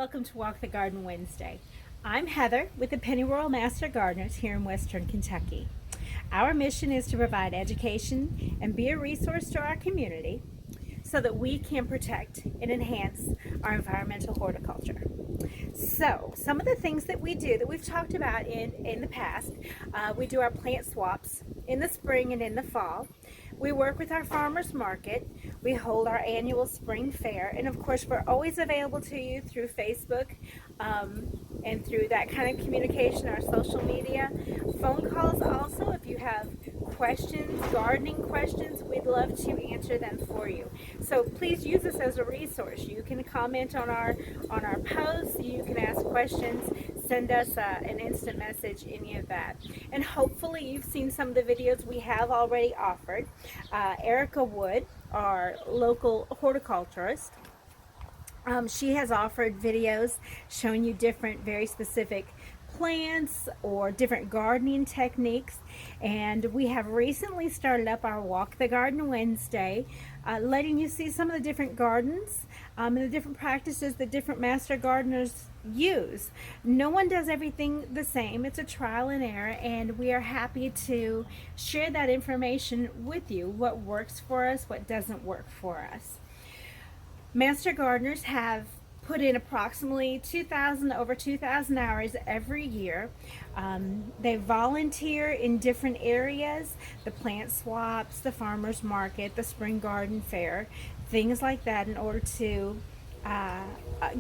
welcome to Walk the Garden Wednesday. I'm Heather with the Pennyroyal Master Gardeners here in Western Kentucky. Our mission is to provide education and be a resource to our community so that we can protect and enhance our environmental horticulture. So, some of the things that we do that we've talked about in the past, we do our plant swaps in the spring and in the fall. We work with our farmers market. We hold our annual spring fair, and of course, we're always available to you through Facebook and through that kind of communication, our social media. Phone calls also, if you have questions, gardening questions, we'd love to answer them for you. So please use us as a resource. You can comment on our posts, you can ask questions, send us an instant message, any of that. And hopefully you've seen some of the videos we have already offered. Erica Wood, our local horticulturist, she has offered videos showing you different, very specific plants or different gardening techniques, and we have recently started up our Walk the Garden Wednesday, letting you see some of the different gardens and the different practices that different master gardeners use. No one does everything the same. It's a trial and error, and we are happy to share that information with you, what works for us, what doesn't work for us. Master gardeners have put in approximately over 2,000 hours every year. They volunteer in different areas, the plant swaps, the farmers market, the spring garden fair, things like that, in order to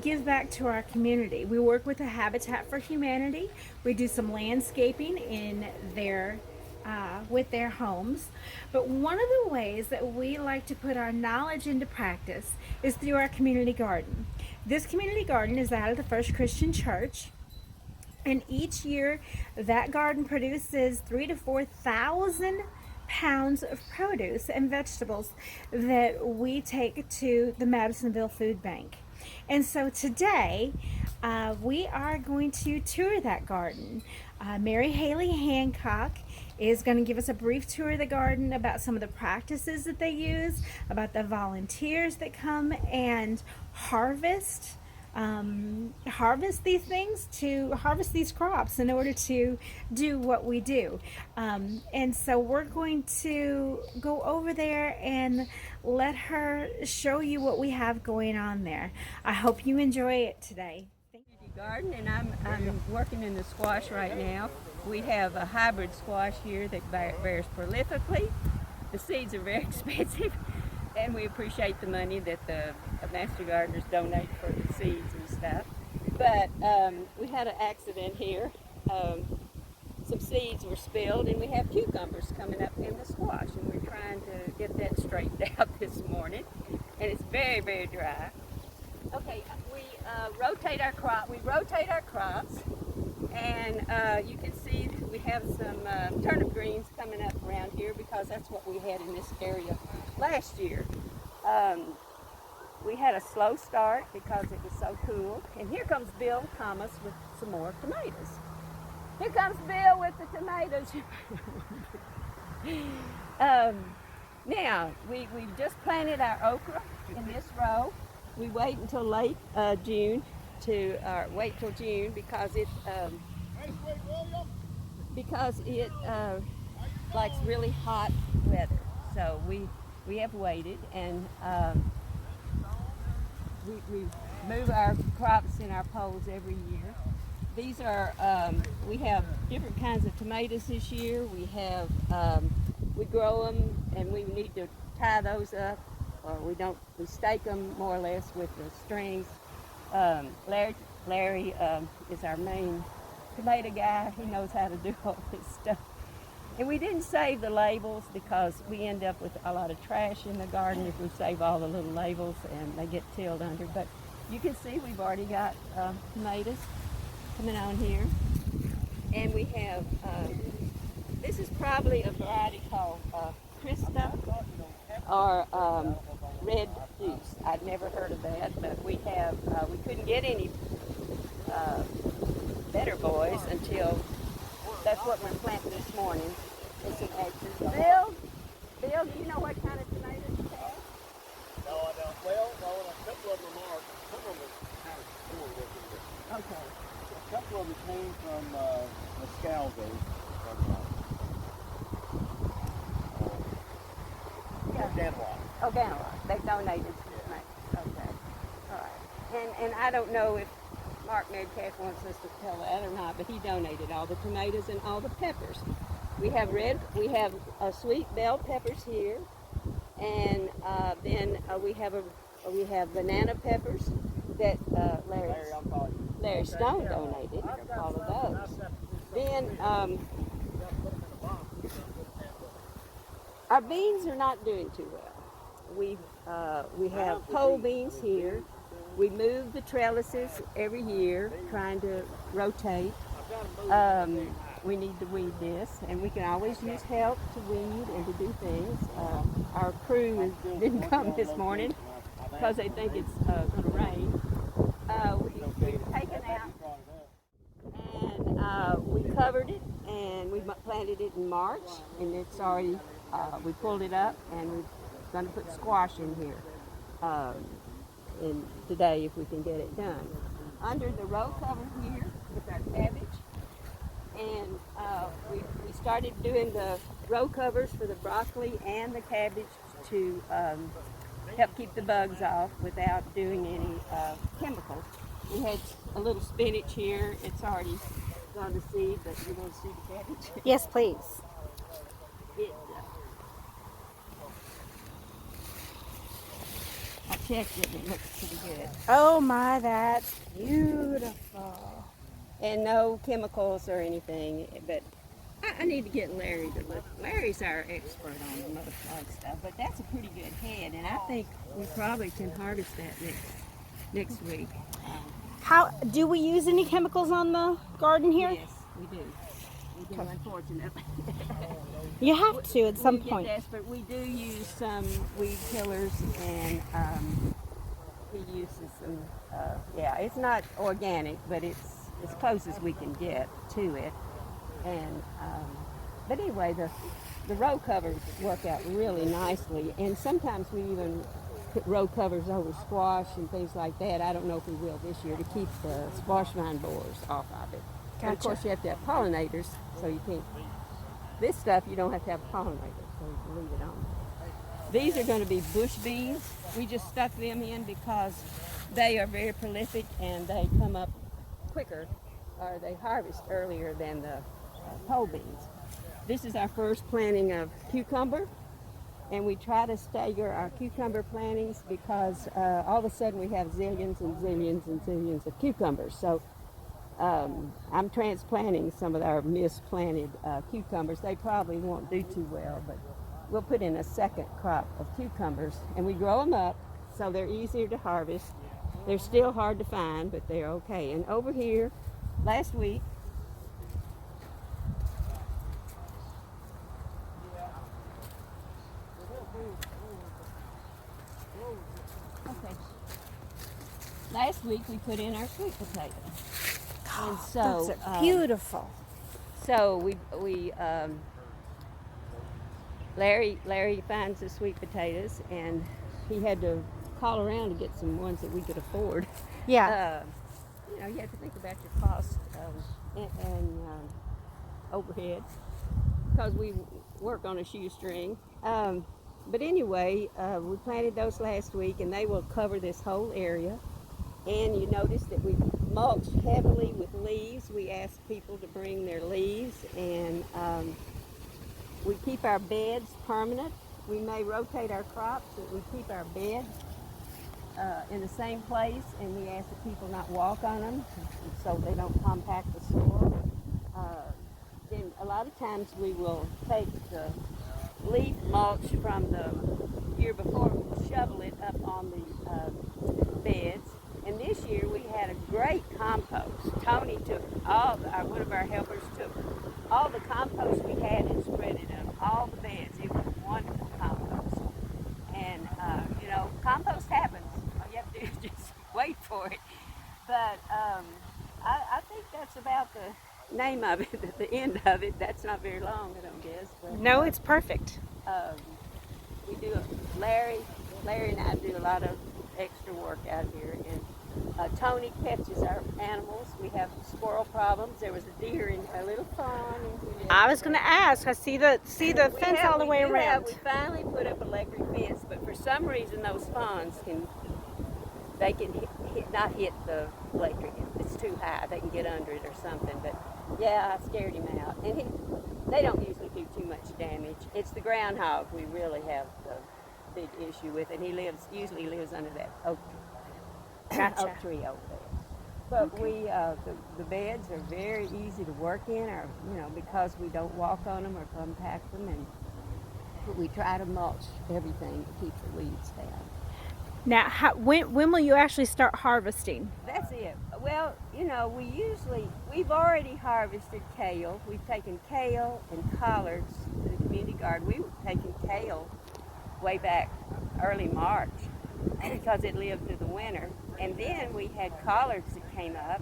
give back to our community. We work with the Habitat for Humanity. We do some landscaping in with their homes. But one of the ways that we like to put our knowledge into practice is through our community garden. This community garden is out of the First Christian Church, and each year that garden produces 3,000 to 4,000 pounds of produce and vegetables that we take to the Madisonville Food Bank. And so today we are going to tour that garden. Mary Haley Hancock is going to give us a brief tour of the garden about some of the practices that they use, about the volunteers that come and harvest these things, to harvest these crops in order to do what we do. And so we're going to go over there and let her show you what we have going on there. I hope you enjoy it today. Garden, and I'm working in the squash right now. We have a hybrid squash here that bears prolifically. The seeds are very expensive, and we appreciate the money that the master gardeners donate for the seeds and stuff. But we had an accident here. Some seeds were spilled, and we have cucumbers coming up in the squash, and we're trying to get that straightened out this morning. And it's very, very dry. Okay, we rotate our crops, and you can see we have some turnip greens coming up around here because that's what we had in this area last year. We had a slow start because it was so cool, and here comes Bill Thomas with some more tomatoes. Here comes Bill with the tomatoes. Now, we've just planted our okra in this row. We wait until late June wait till June because it likes really hot weather. So we have waited, and we move our crops in our poles every year. These are we have different kinds of tomatoes this year. We grow them, and we need to tie those up. Or we stake them more or less with the strings. Larry is our main tomato guy. He knows how to do all this stuff. And we didn't save the labels because we end up with a lot of trash in the garden if we save all the little labels and they get tilled under. But you can see we've already got tomatoes coming on here. And we have, this is probably a variety called Krista or red juice. I'd never heard of that, but we couldn't get any better boys until that's what we're planting this morning. It's some extras. Bill, do you know what kind of tomatoes you have? No, I don't. Well, a couple of them are. Some of them are kind of cool looking. Okay. A couple of them came from Mascalzo. Yeah. Danwalk. Oh, Danwalk. They donated to me. Okay. All right. And I don't know if Mark Medcalf wants us to tell that or not, but he donated all the tomatoes and all the peppers. We have sweet bell peppers here, and then we have banana peppers that Larry Stone donated all of those. Then our beans are not doing too well. We have pole beans here. We move the trellises every year, trying to rotate. We need to weed this, and we can always use help to weed and to do things. Our crew didn't come this morning because they think it's going to rain. We've taken out and we covered it, and we planted it in March, and it's already, we pulled it up, and we're going to put squash in here in today if we can get it done. Under the row cover here is our cabbage, and we started doing the row covers for the broccoli and the cabbage to help keep the bugs off without doing any chemicals. We had a little spinach here. It's already gone to seed, but you want to see the cabbage? Yes, please. I checked it and it looks pretty good. Oh my, that's beautiful. And no chemicals or anything, but I need to get Larry to look. Larry's our expert on the mudflog stuff, but that's a pretty good head, and I think we probably can harvest that next week. How do we use any chemicals on the garden here? Yes, we do. We do, unfortunately. You have to at some We point. get desperate. We do use some weed killers, and he uses some. Yeah, it's not organic, but it's as close as we can get to it. And but anyway, the row covers work out really nicely, and sometimes we even put row covers over squash and things like that. I don't know if we will this year to keep the squash vine borers off of it. And of Gotcha. course, you have to have pollinators, so you can't. This stuff you don't have to have pollinators, so you can leave it on. These are going to be bush beans. We just stuck them in because they are very prolific and they come up quicker, or they harvest earlier than the pole beans. This is our first planting of cucumber, and we try to stagger our cucumber plantings because all of a sudden we have zillions and zillions and zillions of cucumbers. So I'm transplanting some of our misplanted cucumbers. They probably won't do too well, but we'll put in a second crop of cucumbers, and we grow them up so they're easier to harvest. They're still hard to find, but they're okay. And over here, last week, we put in our sweet potatoes. And so, Those are beautiful. So Larry finds the sweet potatoes, and he had to call around to get some ones that we could afford. Yeah. You know, you have to think about your cost and overhead because we work on a shoestring. But anyway, we planted those last week, and they will cover this whole area. And you notice that we mulch heavily with leaves. We ask people to bring their leaves, and we keep our beds permanent. We may rotate our crops, but we keep our beds in the same place, and we ask that people not walk on them so they don't compact the soil. Then a lot of times we will take the leaf mulch from the year before, we'll shovel it up on the beds. And this year we had a great compost. Tony took one of our helpers took all the compost we had and spread it on all the beds. It was wonderful compost. And, you know, compost happens. All you have to do is just wait for it. But I think that's about the name of it, at the end of it. That's not very long, I don't guess. But, No, it's perfect. we do, Larry and I do a lot of extra work out here, and Tony catches our animals. We have squirrel problems. There was a deer in a little fawn. I was going to ask. I see the fence all the way around. We finally put up electric fence, but for some reason those fawns can not hit the electric. It's too high. They can get under it or something. But yeah, I scared him out. And they don't usually do too much damage. It's the groundhog we really have the big issue with, and he usually lives under that oak tree over there. But the beds are very easy to work in, or because we don't walk on them or compact them, and we try to mulch everything to keep the weeds down. Now, when will you actually start harvesting? That's it. Well, we've already harvested kale. We've taken kale and collards to the community garden. We were taking kale way back early March because it lived through the winter. And then we had collards that came up,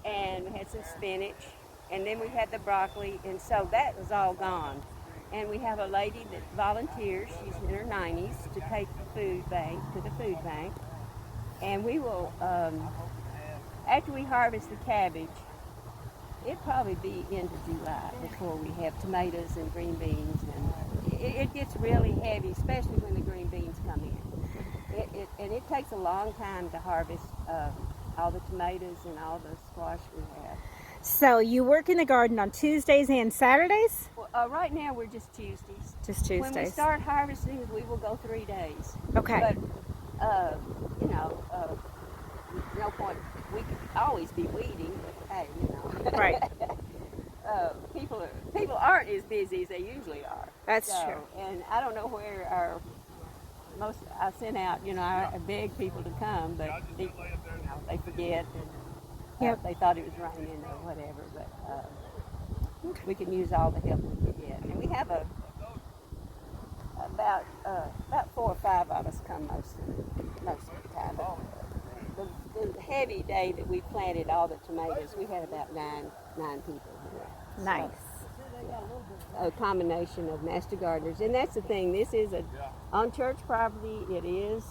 and we had some spinach, and then we had the broccoli, and so that was all gone. And we have a lady that volunteers, she's in her 90s, to take the food bank to the food bank. And we will, after we harvest the cabbage, it'll probably be into July before we have tomatoes and green beans. And it gets really heavy, especially when the green beans come in. And it takes a long time to harvest all the tomatoes and all the squash we have. So you work in the garden on Tuesdays and Saturdays? Well, right now we're just Tuesdays. Just Tuesdays. When we start harvesting, we will go 3 days. Okay. But, no point. We could always be weeding, but hey, Right. People aren't as busy as they usually are. That's true. And I don't know where I sent out, I begged people to come, but they forget. And, Yep. They thought it was raining or whatever, but we can use all the help we can get. And we have about 4 or 5 of us come most of the time. The heavy day that we planted all the tomatoes, we had about nine people here. Nice. A combination of master gardeners, and that's the thing. This is on church property. It is.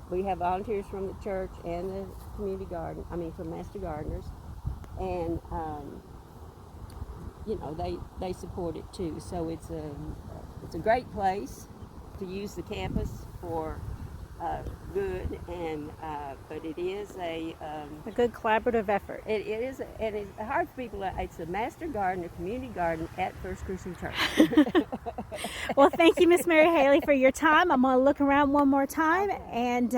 We have volunteers from the church and the community garden. From Master Gardeners, and they support it too. So it's a great place to use the campus for good, and but it is a good collaborative effort. It is, and it's hard for people. It's a Master Gardener community garden at First Christian Church. Well, thank you, Miss Mary Haley, for your time. I'm going to look around one more time, and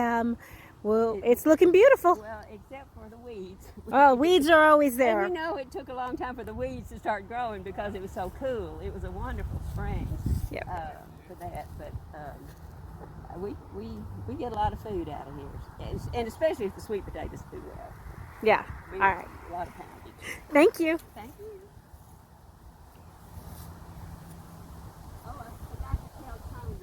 it's looking beautiful. Well, except for the weeds. Oh, weeds are always there. And it took a long time for the weeds to start growing because it was so cool. It was a wonderful spring. Yep. For that, but we get a lot of food out of here, and especially if the sweet potatoes do well. Yeah. We All right. A lot of poundage. Thank you. Thank you. Oh, I forgot to tell Tony.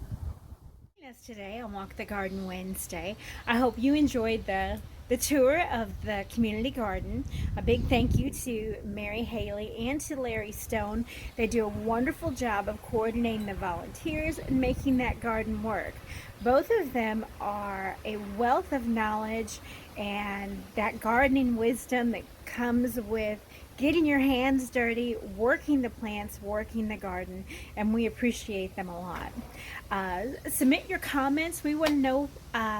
Joining us today on Walk the Garden Wednesday. I hope you enjoyed the tour of the community garden. A big thank you to Mary Haley and to Larry Stone. They do a wonderful job of coordinating the volunteers and making that garden work. Both of them are a wealth of knowledge and that gardening wisdom that comes with getting your hands dirty, working the plants, working the garden, and we appreciate them a lot. Submit your comments. We want to know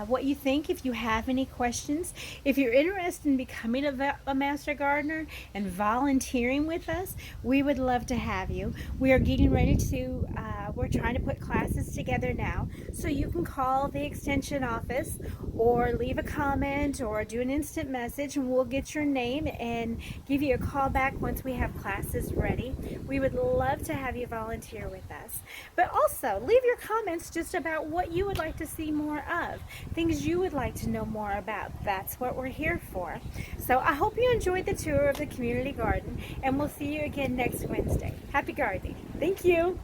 what you think. If you have any questions, if you're interested in becoming a master gardener and volunteering with us, we would love to have you. We are getting ready to we're trying to put classes together now, so you can call the extension office or leave a comment or do an instant message, and we'll get your name and give you a call back once we have classes ready. We would love to have you volunteer with us. But also leave your comments just about what you would like to see more of, things you would like to know more about. That's what we're here for. So I hope you enjoyed the tour of the community garden, and we'll see you again next Wednesday. Happy gardening. Thank you.